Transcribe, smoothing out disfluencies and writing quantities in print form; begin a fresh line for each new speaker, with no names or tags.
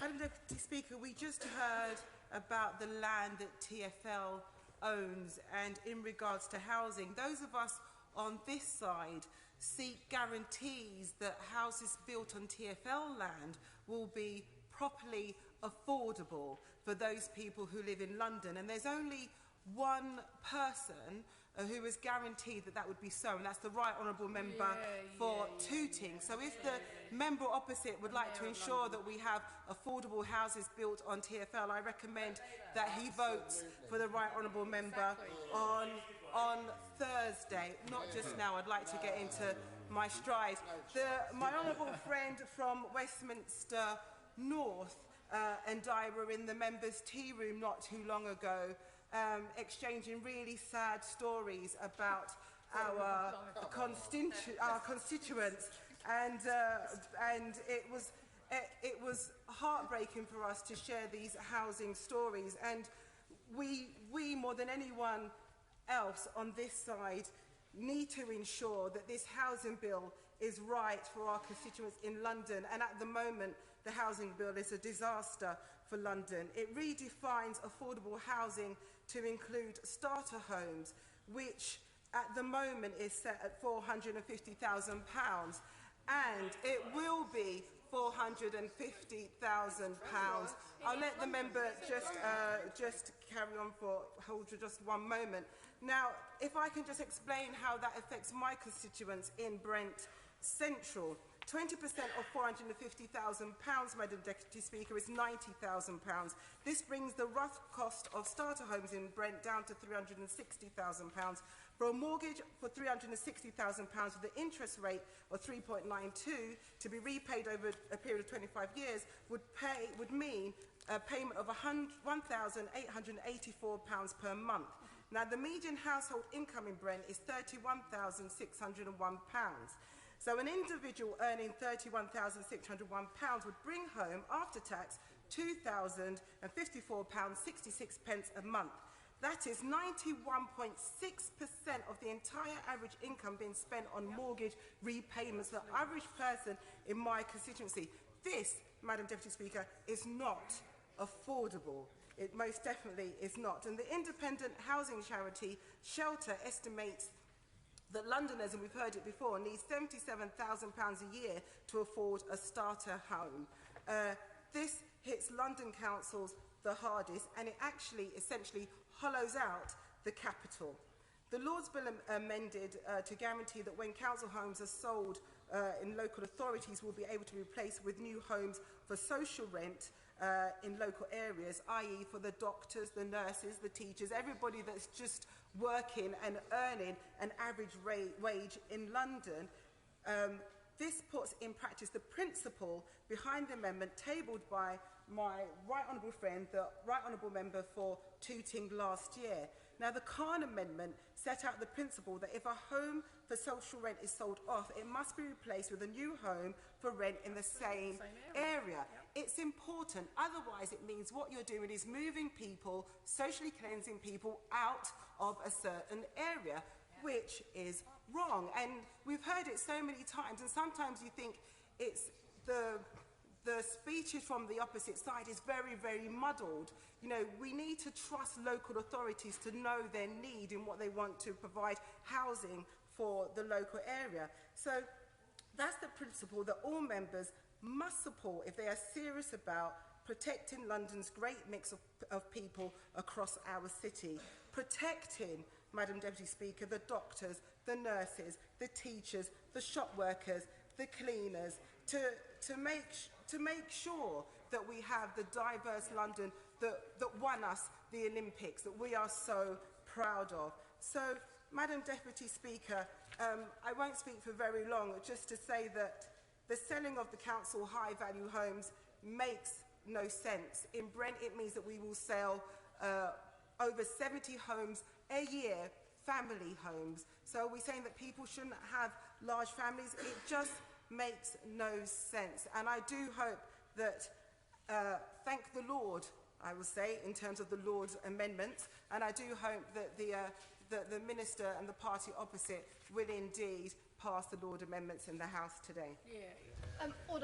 Madam Deputy Speaker, we just heard about the land that TfL owns, and in regards to housing, those of us on this side seek guarantees that houses built on TfL land will be properly affordable for those people who live in London. And there's only one person who is guaranteed that that would be so, and that's the Right Honourable Member for Tooting. So if the member opposite would like to ensure that we have affordable houses built on TfL, I recommend that he votes for the Right Honourable Member on Thursday, not just now. I'd like to get into my stride. My honourable friend from Westminster North and I were in the members' tea room not too long ago, exchanging really sad stories about our constituents, and it was heartbreaking for us to share these housing stories. And we more than anyone else on this side need to ensure that this housing bill is right for our constituents in London. And at the moment, the housing bill is a disaster for London. It redefines affordable housing to include starter homes, which at the moment is set at £450,000, and it will be £450,000. I'll let the member just carry on hold for just one moment. Now, if I can just explain how that affects my constituents in Brent Central. 20% of £450,000, Madam Deputy Speaker, is £90,000. This brings the rough cost of starter homes in Brent down to £360,000. For a mortgage for £360,000 with the interest rate of 3.92 to be repaid over a period of 25 years would mean a payment of £1,884 per month. Now, the median household income in Brent is £31,601. So an individual earning £31,601 would bring home, after tax, £2,054.66 a month. That is 91.6% of the entire average income being spent on mortgage repayments for the average person in my constituency. This, Madam Deputy Speaker, is not affordable. It most definitely is not. And the independent housing charity Shelter estimates that Londoners, and we've heard it before, need £77,000 a year to afford a starter home. This hits London councils the hardest, and it actually essentially hollows out the capital. The Lord's Bill amended to guarantee that when council homes are sold in local authorities will be able to be replaced with new homes for social rent in local areas, i.e. for the doctors, the nurses, the teachers, everybody that's just working and earning an average wage in London. This puts in practice the principle behind the amendment tabled by my right honourable friend, the Right Honourable Member for Tooting last year. Now, the Khan Amendment set out the principle that if a home for social rent is sold off, it must be replaced with a new home for rent in the same area. Yep. It's important, otherwise it means what you're doing is moving people, socially cleansing people out of a certain area, which is wrong. And we've heard it so many times, and sometimes you think it's the speeches from the opposite side is very, very muddled. You know, we need to trust local authorities to know their need and what they want to provide housing for the local area. So that's the principle that all members must support if they are serious about protecting London's great mix of people across our city, protecting, Madam Deputy Speaker, the doctors, the nurses, the teachers, the shop workers, the cleaners, to make sure that we have the diverse London that won us the Olympics, that we are so proud of. So, Madam Deputy Speaker, I won't speak for very long, just to say that the selling of the council high-value homes makes no sense. In Brent, it means that we will sell over 70 homes a year, family homes. So we're saying that people shouldn't have large families. It just makes no sense. And I do hope that, thank the Lord, I will say, in terms of the Lord's amendments, and I do hope that the Minister and the party opposite will indeed pass the Lord amendments in the House today.
Order.